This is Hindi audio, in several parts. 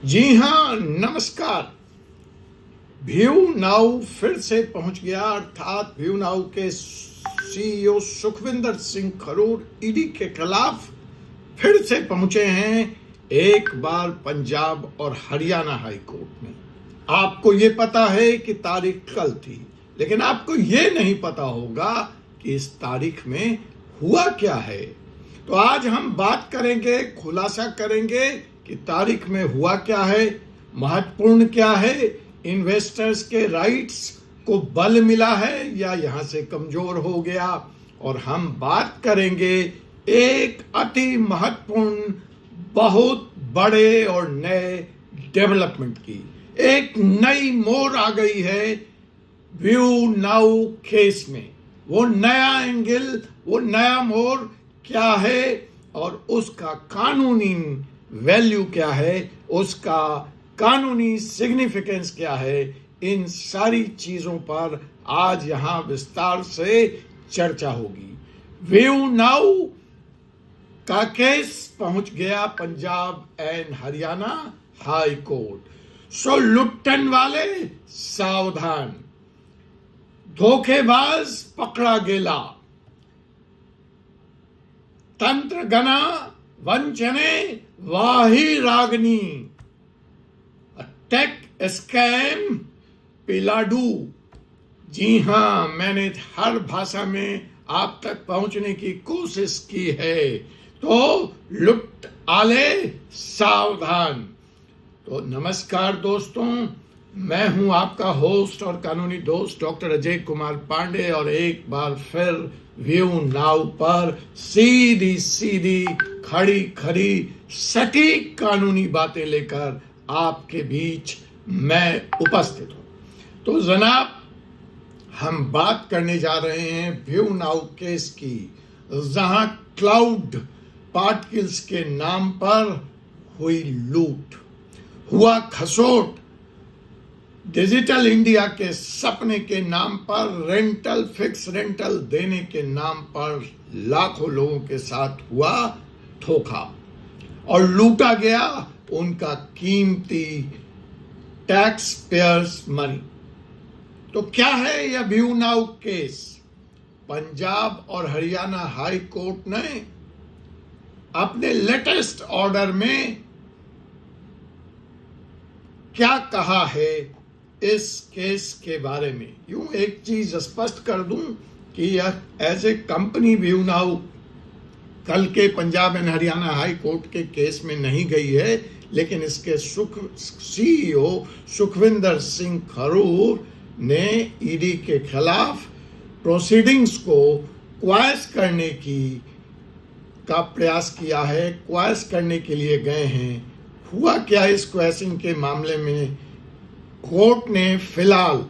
जी हाँ, नमस्कार। व्यू नाउ फिर से पहुंच गया, अर्थात व्यू नाउ के सीईओ सुखविंदर सिंह खरूर ईडी के खिलाफ फिर से पहुंचे हैं एक बार पंजाब और हरियाणा हाई कोर्ट में। आपको ये पता है कि तारीख कल थी, लेकिन आपको ये नहीं पता होगा कि इस तारीख में हुआ क्या है। तो आज हम बात करेंगे, खुलासा करेंगे कि तारीख में हुआ क्या है, महत्वपूर्ण क्या है, इन्वेस्टर्स के राइट्स को बल मिला है या यहां से कमजोर हो गया। और हम बात करेंगे एक अति महत्वपूर्ण, बहुत बड़े और नए डेवलपमेंट की। एक नई मोड़ आ गई है व्यू नाउ केस में। वो नया एंगल, वो नया मोड़ क्या है और उसका कानूनी वैल्यू क्या है, उसका कानूनी सिग्निफिकेंस क्या है, इन सारी चीजों पर आज यहां विस्तार से चर्चा होगी। व्यू नाउ का केस पहुंच गया Punjab and Haryana high court. So लुट्टन वाले सावधान, धोखेबाज पकड़ा गेला, तंत्र गना वंचने वाही रागनी, टेक स्कैम पिलाडू। जी हां, मैंने हर भाषा में आप तक पहुंचने की कोशिश की है। तो लुट आले सावधान। तो नमस्कार दोस्तों, मैं हूं आपका होस्ट और कानूनी दोस्त डॉक्टर अजय कुमार पांडे, और एक बार फिर व्यू नाउ पर सीधी सीधी, खड़ी खड़ी, सटीक कानूनी बातें लेकर आपके बीच मैं उपस्थित हूं। तो जनाब, हम बात करने जा रहे हैं व्यू नाउ केस की, जहां क्लाउड पार्टिकल्स के नाम पर हुई लूट, हुआ खसोट, डिजिटल इंडिया के सपने के नाम पर रेंटल, फिक्स रेंटल देने के नाम पर लाखों लोगों के साथ हुआ धोखा और लूटा गया उनका कीमती टैक्स पेयर्स मनी। तो क्या है यह व्यू नाउ केस? पंजाब और हरियाणा हाई कोर्ट ने अपने लेटेस्ट ऑर्डर में क्या कहा है इस केस के बारे में? यूं एक चीज स्पष्ट कर दूं कि यह as a company view now कल के Punjab and Haryana high court के केस में नहीं गई है, लेकिन इसके सीईओ सुखविंदर सिंह खरूर ने ईडी के खिलाफ प्रोसीडिंग्स को क्वाश करने का प्रयास किया है, क्वाश करने के लिए गए हैं। हुआ क्या इस क्वेश्चन के मामले में? कोर्ट ने फिलहाल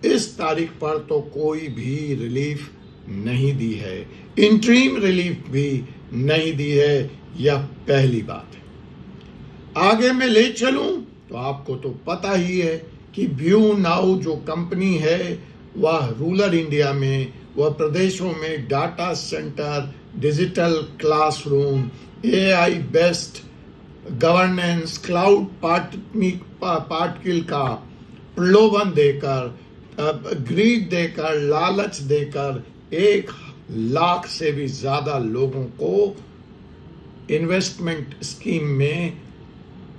इस तारीख पर तो कोई भी रिलीफ नहीं दी है, इंटरिम रिलीफ भी नहीं दी है। यह पहली बात है। आगे मैं ले चलूं तो आपको तो पता ही है कि व्यू नाउ जो कंपनी है वह रूरल इंडिया में, वह प्रदेशों में data centre, digital classroom, AI based governance, cloud particle का प्रलोभन देकर, ग्रीड देकर, लालच देकर 1 लाख से भी ज्यादा लोगों को इन्वेस्टमेंट स्कीम में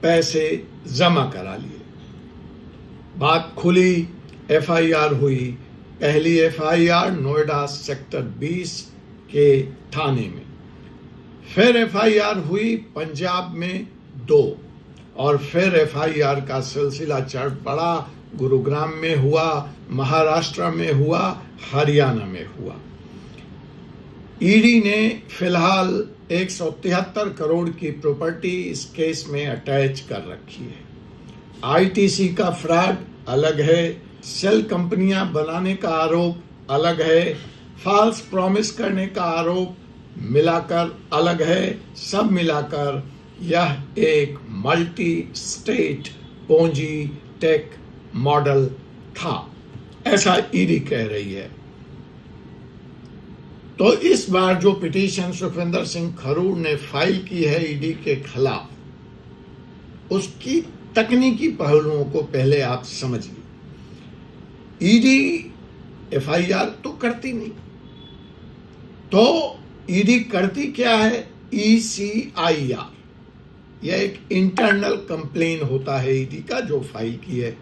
पैसे जमा करा लिए। बात खुली, एफआईआर हुई। पहली एफआईआर नोएडा सेक्टर 20 के थाने में, फिर एफआईआर हुई पंजाब में 2, और फिर एफआईआर का सिलसिला चढ़ पड़ा। गुरुग्राम में हुआ, महाराष्ट्र में हुआ, हरियाणा में हुआ। ईडी ने फिलहाल 173 करोड़ की प्रॉपर्टी इस केस में अटैच कर रखी है। आईटीसी का फ्रॉड अलग है, सेल कंपनियां बनाने का आरोप अलग है, फॉल्स प्रॉमिस करने का आरोप मिलाकर अलग है। सब मिलाकर यह एक multi state Ponzi tech model था, ऐसा ईडी कह रही है। तो इस बार जो पिटीशन सुखविंदर सिंह खरूर ने फाइल की है ईडी के खिलाफ, उसकी तकनीकी पहलुओं को पहले आप समझिए। ईडी एफआईआर तो करती नहीं, तो ईडी करती क्या है? ईसीआईआर, यह एक इंटरनल कंप्लेन होता है ईडी का जो फाइल की है।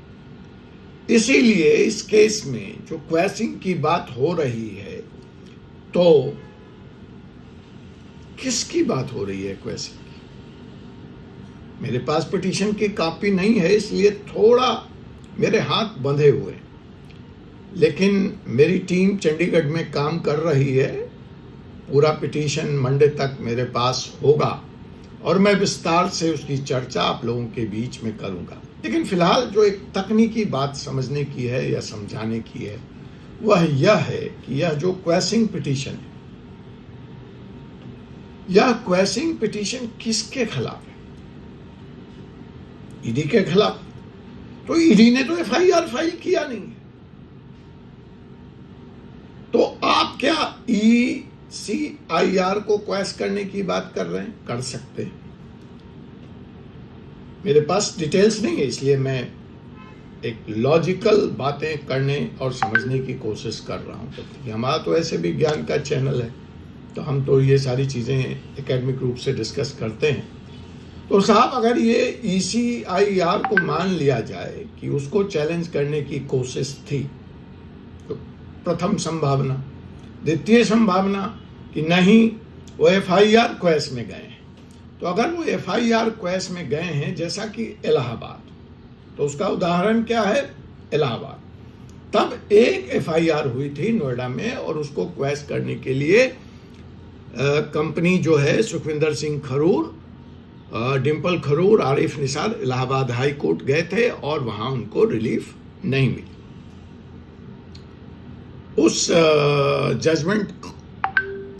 इसीलिए इस केस में जो क्वैशिंग की बात हो रही है, तो किसकी बात हो रही है क्वैशिंग की? मेरे पास पिटीशन की कॉपी नहीं है, इसलिए थोड़ा मेरे हाथ बंधे हुए, लेकिन मेरी टीम चंडीगढ़ में काम कर रही है। पूरा पिटीशन मंडे तक मेरे पास होगा और मैं विस्तार से उसकी चर्चा आप लोगों के बीच में करूंगा। लेकिन फिलहाल जो एक तकनीकी बात समझने की है या समझाने की है, वह यह है कि यह जो क्वैशिंग पिटीशन है, यह क्वैशिंग पिटीशन किसके खिलाफ है? ईडी के खिलाफ। तो ईडी ने तो एफआईआर फाइल किया नहीं है, तो आप क्या ईसीआईआर को क्वैश करने की बात कर रहे हैं? कर सकते हैं। मेरे पास डिटेल्स नहीं है, इसलिए मैं एक लॉजिकल बातें करने और समझने की कोशिश कर रहा हूं। हमारा तो ऐसे भी ज्ञान का चैनल है, तो हम तो ये सारी चीज़ें एकेडमिक रूप से डिस्कस करते हैं। तो साहब, अगर ये ईसीआईआर को मान लिया जाए कि उसको चैलेंज करने की कोशिश थी, तो प्रथम संभावना। द्वितीय संभावना कि नहीं, वो एफआईआर क्वैश में गए हैं। तो अगर वो एफआईआर क्वैश में गए हैं, जैसा कि इलाहाबाद, तो उसका उदाहरण क्या है? इलाहाबाद। तब एक एफआईआर हुई थी नोएडा में, और उसको क्वैश करने के लिए कंपनी जो है सुखविंदर सिंह खरूर, डिम्पल खरूर, आरिफ निसार इलाहाबाद हाई कोर्ट गए थे और वहां उनको रिलीफ नहीं मिली। उस जजमेंट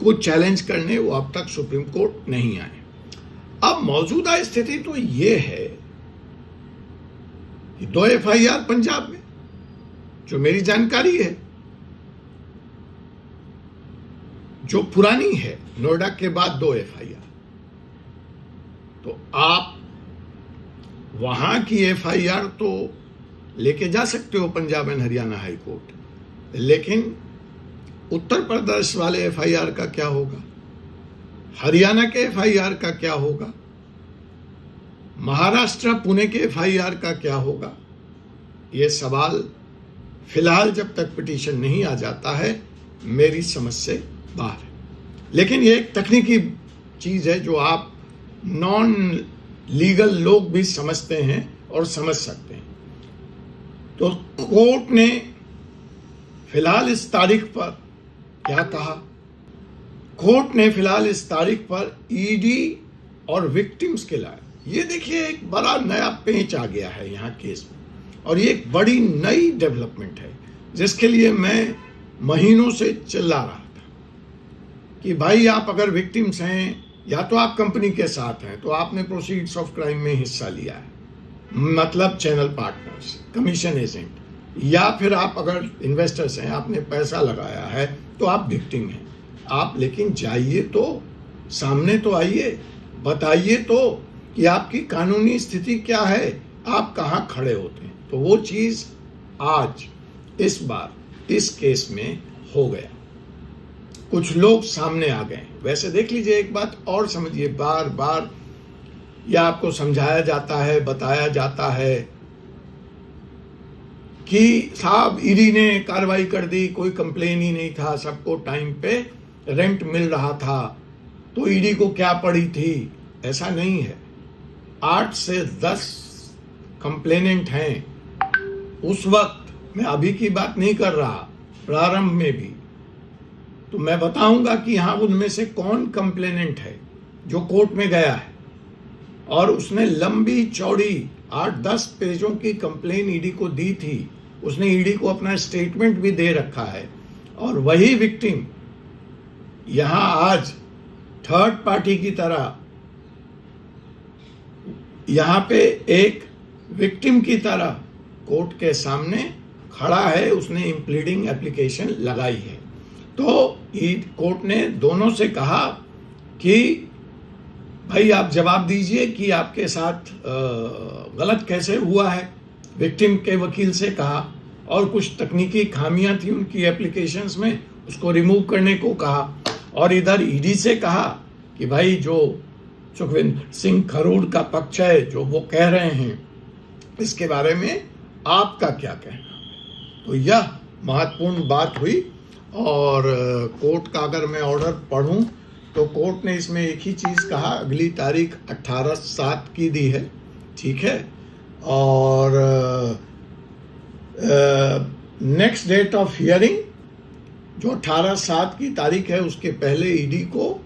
को चैलेंज करने वो अब तक सुप्रीम कोर्ट नहीं आए। अब मौजूदा स्थिति तो ये है कि 2 एफआईआर पंजाब में, जो मेरी जानकारी है, जो पुरानी है, नोएडा के बाद 2 एफआईआर। तो आप वहां की एफआईआर तो लेके जा सकते हो Punjab and Haryana high court, लेकिन उत्तर प्रदेश वाले एफआईआर का क्या होगा? हरियाणा के एफआईआर का क्या होगा? महाराष्ट्र पुणे के एफआईआर का क्या होगा? यह सवाल फिलहाल जब तक पिटीशन नहीं आ जाता है मेरी समझ से बाहर है। लेकिन यह एक तकनीकी चीज है जो आप नॉन लीगल लोग भी समझते हैं और समझ सकते हैं। तो कोर्ट ने फिलहाल इस तारीख पर क्या कहा? कोर्ट ने फिलहाल इस तारीख पर ईडी और विक्टिम्स के लाए। ये देखिए, एक बड़ा नया पेंच आ गया है यहाँ केस में, और ये एक बड़ी नई डेवलपमेंट है जिसके लिए मैं महीनों से चिल्ला रहा था कि भाई, आप अगर विक्टिम्स हैं, या तो आप कंपनी के साथ हैं तो आपने प्रोसीड्स ऑफ क्राइम में हिस्सा लिया है, मतलब चैनल पार्टनर्स, कमीशन एजेंट, या फिर आप अगर इन्वेस्टर्स हैं, आपने पैसा लगाया है, तो आप विक्टिम हैं। आप लेकिन जाइए तो, सामने तो आइए, बताइए तो कि आपकी कानूनी स्थिति क्या है, आप कहाँ खड़े होते हैं। तो वो चीज़ आज इस बार इस केस में हो गया, कुछ लोग सामने आ गए। वैसे देख लीजिए, एक बात और समझिए, बार बार यह आपको समझाया जाता है, बताया जाता है कि साहब ईडी ने कार्रवाई कर दी, कोई कंप्लेन ही नहीं था, सबको टाइम पे रेंट मिल रहा था, तो ईडी को क्या पड़ी थी? ऐसा नहीं है। 8 से 10 कंप्लेनेंट हैं उस वक्त, मैं अभी की बात नहीं कर रहा, प्रारंभ में भी। तो मैं बताऊंगा कि हाँ, उनमें से कौन कंप्लेनेंट है जो कोर्ट में गया है और उसने लंबी चौड़ी 8-10 पेजों की कंप्लेन ईडी को दी थी। उसने ईडी को अपना स्टेटमेंट भी दे रखा है, और वही विक्टिम यहां आज थर्ड पार्टी की तरह, यहां पे एक विक्टिम की तरह कोर्ट के सामने खड़ा है। उसने इम्प्लीडिंग एप्लीकेशन लगाई है। तो कोर्ट ने दोनों से कहा कि भाई आप जवाब दीजिए कि आपके साथ गलत कैसे हुआ है। विक्टिम के वकील से कहा और कुछ तकनीकी खामियां थी उनकी एप्लीकेशंस में, उसको रिमूव करने को कहा। और इधर ईडी से कहा कि भाई जो सुखविंदर सिंह खरूड़ का पक्ष है, जो वो कह रहे हैं, इसके बारे में आपका क्या कहना। तो यह महत्वपूर्ण बात हुई। और कोर्ट का अगर मैं ऑर्डर पढ़ूं तो कोर्ट ने इसमें एक ही चीज़ कहा, अगली तारीख 18/7 की दी है, ठीक है। और नेक्स्ट डेट ऑफ हियरिंग जो 18/7 की तारीख है, उसके पहले ईडी को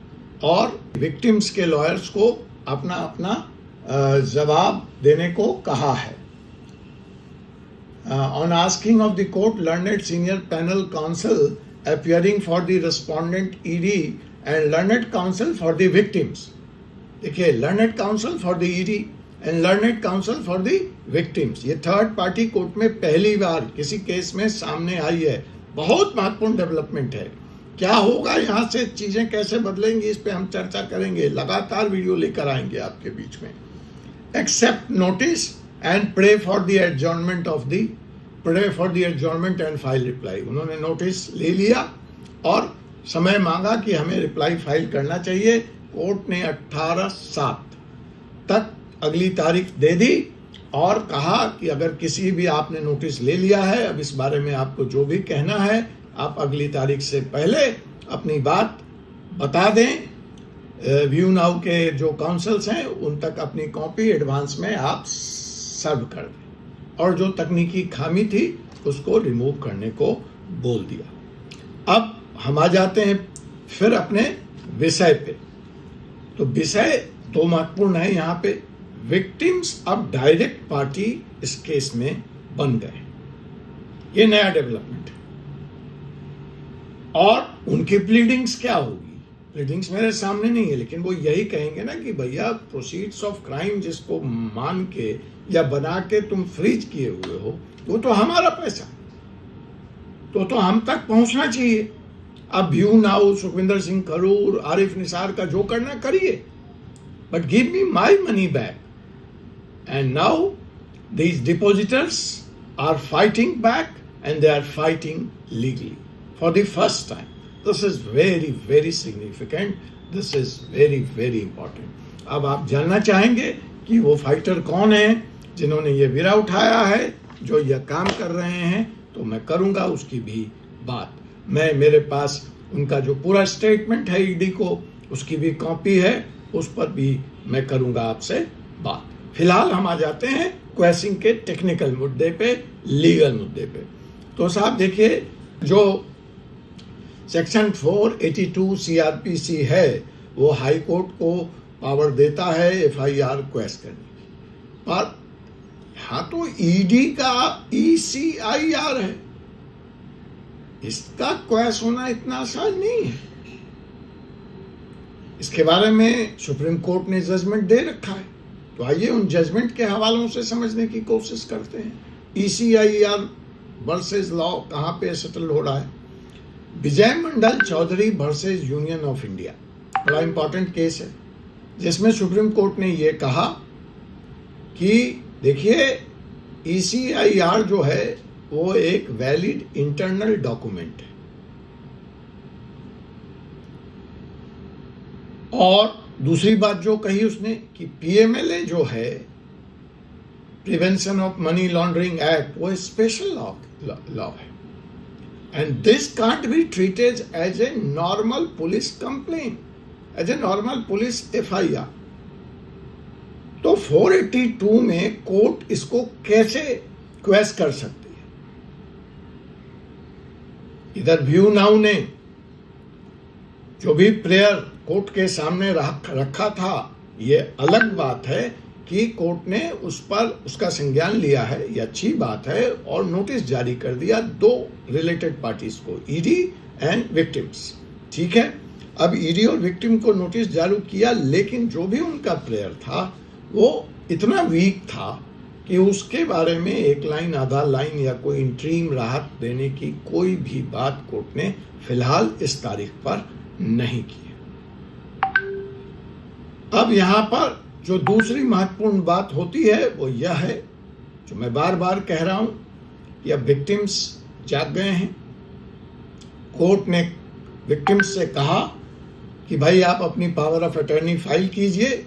और विक्टिम्स के लॉयर्स को अपना अपना जवाब देने को कहा है। On asking of the court, learned senior panel counsel appearing for the respondent ED and learned counsel for the victims. देखिए, learned counsel for the ED and learned counsel for the victims, ये थर्ड पार्टी कोर्ट में पहली बार किसी केस में सामने आई है। बहुत महत्वपूर्ण डेवलपमेंट है। क्या होगा यहाँ से, चीजें कैसे बदलेंगी, इस पे हम चर्चा करेंगे। लगातार वीडियो लेकर आएंगे आपके बीच में। Accept notice and pray for the adjournment and file reply. उन्होंने नोटिस ले लिया और समय मांगा कि हमें रिप्लाई फाइल करना चाहिए। कोर्ट ने 18/7 तक अगली तारीख दे दी और कहा कि अगर किसी भी आपने नोटिस ले लिया है, अब इस बारे में आपको जो भी कहना है, आप अगली तारीख से पहले अपनी बात बता दें। व्यू नाउ के जो काउंसल्स हैं उन तक अपनी कॉपी एडवांस में आप सर्व कर दें, और जो तकनीकी खामी थी उसको रिमूव करने को बोल दिया। अब हम आ जाते हैं फिर अपने विषय पे। तो विषय दो महत्वपूर्ण है यहाँ पे। विक्टिम्स अब डायरेक्ट पार्टी इस केस में बन गए, ये नया डेवलपमेंट है। और उनकी प्लीडिंग्स क्या होगी, प्लीडिंग्स मेरे सामने नहीं है, लेकिन वो यही कहेंगे ना कि भैया प्रोसीड्स ऑफ क्राइम जिसको मान के या बना के तुम फ्रीज किए हुए हो, वो तो हमारा पैसा, तो हम तक पहुंचना चाहिए। अब व्यू नाउ, सुखविंदर सिंह खरूड़, आरिफ निसार का जो करना करिए, but give me my money back. And now these depositors are fighting back, and they are fighting legally for the first time. This is very, very significant. This is very, very important. अब आप जानना चाहेंगे कि वो फाइटर कौन है जिन्होंने ये विरा उठाया है, जो यह काम कर रहे हैं, तो मैं करूंगा उसकी भी बात। मेरे पास उनका जो पूरा स्टेटमेंट है ईडी को, उसकी भी कॉपी है, उस पर भी मैं करूंगा आपसे बात। फिलहाल हम आ जाते हैं क्वेश्चन के टेक्निकल मुद्दे पे, लीगल मुद्दे पे। तो साहब देखिए, जो सेक्शन 482 सीआरपीसी है, वो हाई कोर्ट को पावर देता है एफआईआर क्वेश्चन करने की, पर यहाँ तो ईडी का ईसीआईआर है, इसका क्वेश्चन होना इतना आसान नहीं है। इसके बारे में सुप्रीम कोर्ट ने जजमेंट दे रखा है, तो आइए उन जजमेंट के हवालों से समझने की कोशिश करते हैं। ईसीआईआर वर्सेस लॉ कहाँ पे सेटल हो रहा है? Vijay Mandal Chaudhary versus union of India, बड़ा इंपॉर्टेंट केस है, जिसमें सुप्रीम कोर्ट ने ये कहा कि देखिए ईसीआईआर जो है वो एक वैलिड इंटरनल डॉक्यूमेंट है, और दूसरी बात जो कही उसने कि पीएमएलए जो है, prevention of money laundering act, वो स्पेशल लॉ है, and this can't be treated as a normal police complaint, as a normal police FIR. तो 482 में कोर्ट इसको कैसे क्वेश कर सकती है? इधर व्यू नाउ ने जो भी प्रेयर कोर्ट के सामने रखा था, ये अलग बात है कि कोर्ट ने उस पर उसका संज्ञान लिया है, ये अच्छी बात है, और नोटिस जारी कर दिया दो रिलेटेड पार्टीज को, ईडी एंड विक्टिम्स, ठीक है। अब ईडी और विक्टिम को नोटिस जारी किया, लेकिन जो भी उनका प्रेयर था वो इतना वीक था कि उसके बारे में एक लाइन, आधा लाइन या कोई इंटरीम राहत देने की कोई भी बात कोर्ट ने फिलहाल इस तारीख पर नहीं की। अब यहाँ पर जो दूसरी महत्वपूर्ण बात होती है वो यह है, जो मैं बार बार कह रहा हूं कि अब विक्टिम्स जाग गए हैं। कोर्ट ने विक्टिम्स से कहा कि भाई आप अपनी पावर ऑफ अटर्नी फाइल कीजिए,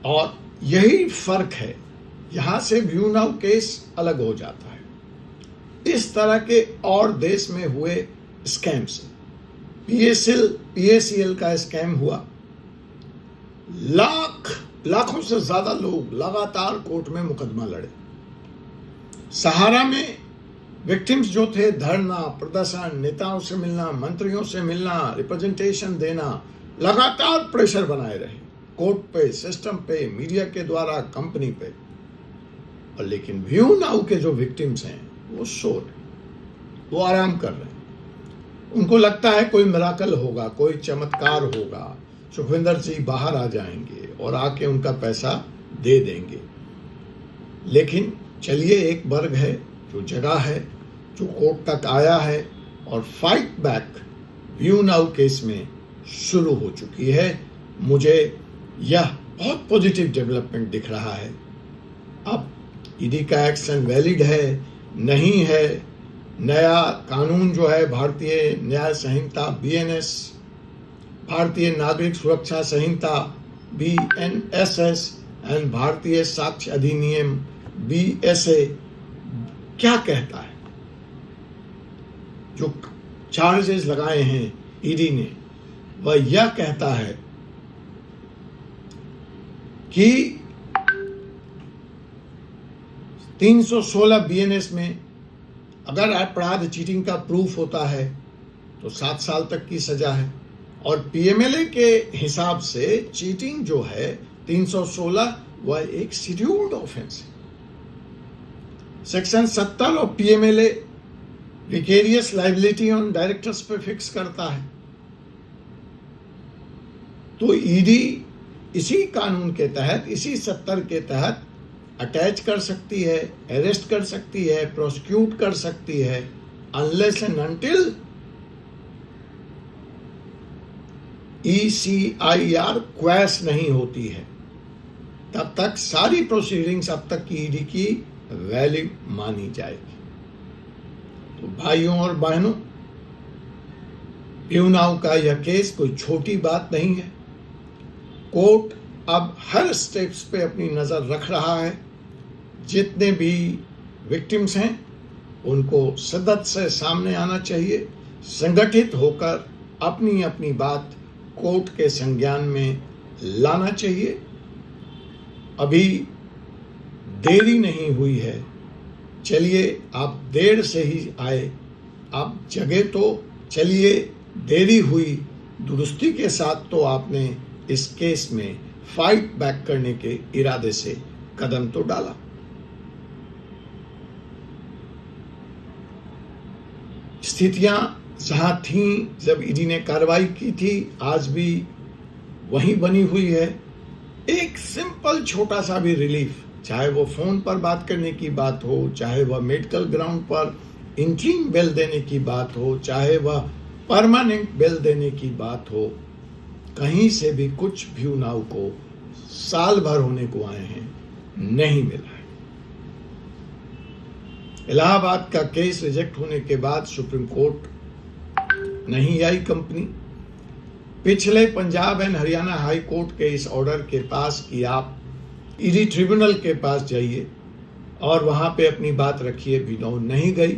और यही फर्क है, यहां से व्यू नाउ केस अलग हो जाता है। इस तरह के और देश में हुए स्कैम से, PACL का स्कैम हुआ, लाखों से ज्यादा लोग लगातार कोर्ट में मुकदमा लड़े। सहारा में विक्टिम्स जो थे, धरना प्रदर्शन, नेताओं से मिलना, मंत्रियों से मिलना, रिप्रेजेंटेशन देना, लगातार प्रेशर बनाए रहे कोर्ट पे, सिस्टम पे, मीडिया के द्वारा, कंपनी पे। और लेकिन व्यू नाउ के जो विक्टिम्स हैं वो शोर, वो आराम कर रहे हैं। उनको लगता है कोई मिराकल होगा, कोई चमत्कार होगा, सुखविंदर जी बाहर आ जाएंगे और आके उनका पैसा दे देंगे। लेकिन चलिए, एक वर्ग है जो जगह है, जो कोर्ट तक आया है, और fight back view now case में शुरू हो चुकी है। मुझे यह बहुत पॉजिटिव डेवलपमेंट दिख रहा है। अब ईडी का एक्शन वैलिड है, नहीं है, नया कानून जो है, भारतीय न्याय संहिता BNS, भारतीय नागरिक सुरक्षा संहिता BNSS एंड भारतीय साक्ष्य अधिनियम BSA क्या कहता है? जो चार्जेस लगाए हैं ईडी ने, वह यह कहता है कि 316 BNS में अगर अपराध चीटिंग का प्रूफ होता है तो 7 साल तक की सजा है, और PMLA के हिसाब से चीटिंग जो है 316 वह एक शेड्यूल्ड ऑफेंस है। सेक्शन 70 और PMLA vicarious liability on directors पे फिक्स करता है। तो ईडी इसी कानून के तहत, इसी 70 के तहत अटैच कर सकती है, अरेस्ट कर सकती है, प्रोसिक्यूट कर सकती है, unless and until ECIR quash नहीं होती है, तब तक सारी प्रोसीडिंग्स अब तक की ईडी की वैलिड मानी जाएगी। तो भाइयों और बहनों, व्यू नाउ का यह केस कोई छोटी बात नहीं है। कोर्ट अब हर स्टेप्स पे अपनी नजर रख रहा है। जितने भी विक्टिम्स हैं उनको शिद्दत से सामने आना चाहिए, संगठित होकर अपनी अपनी बात कोर्ट के संज्ञान में लाना चाहिए। अभी देरी नहीं हुई है, चलिए आप देर से ही आए, आप जगे तो चलिए, देरी हुई, दुरुस्ती के साथ तो आपने इस केस में फाइट बैक करने के इरादे से कदम तो डाला। स्थितियां जहां थीं जब ईडी ने कार्रवाई की थी, आज भी वहीं बनी हुई है। एक सिंपल छोटा सा भी रिलीफ, चाहे वो फोन पर बात करने की बात हो, चाहे वह मेडिकल ग्राउंड पर इंट्रीम बेल देने की बात हो, चाहे वह परमानेंट बेल देने की बात हो, कहीं से भी कुछ व्यू नाउ को साल भर होने को आए हैं नहीं मिला है। इलाहाबाद का केस रिजेक्ट होने के बाद सुप्रीम कोर्ट नहीं आई कंपनी। पिछले Punjab and Haryana high court के इस ऑर्डर के पास कि आप ईडी ट्रिब्यूनल के पास जाइए और वहां पे अपनी बात रखिए, व्यू नाउ नहीं गई।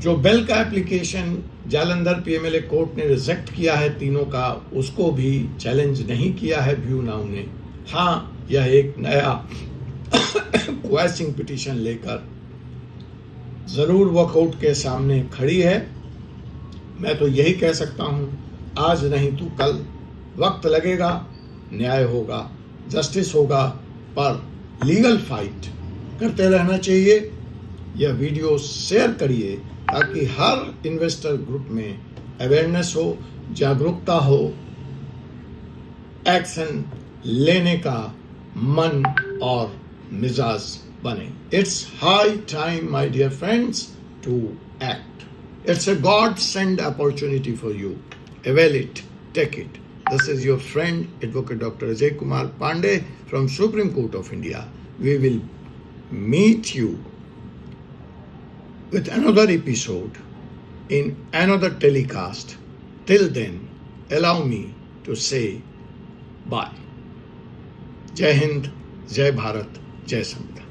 जो बेल का एप्लीकेशन जालंधर PMLA कोर्ट ने रिजेक्ट किया है तीनों का, उसको भी चैलेंज नहीं किया है व्यू नाउ ने। हाँ, यह एक नया क्वेश्चनिंग पिटीशन लेकर जरूर वह कोर्ट के सामने खड़ी है। मैं तो यही कह सकता हूं, आज नहीं तो कल वक्त लगेगा, न्याय होगा, जस्टिस होगा, पर लीगल फाइट करते रहना चाहिए। यह वीडियो शेयर करिए ताकि हर इन्वेस्टर ग्रुप में अवेयरनेस हो, जागरूकता हो, एक्शन लेने का मन और मिजाज बने। It's high time, my dear friends, to act. It's a God-sent opportunity for you. Avail it. take it. This is your friend, Advocate Dr. Ajay Kumar Pandey from Supreme Court of India. We will meet you with another episode in another telecast. Till then, allow me to say bye. Jai Hind, Jai Bharat, Jai Samvidan.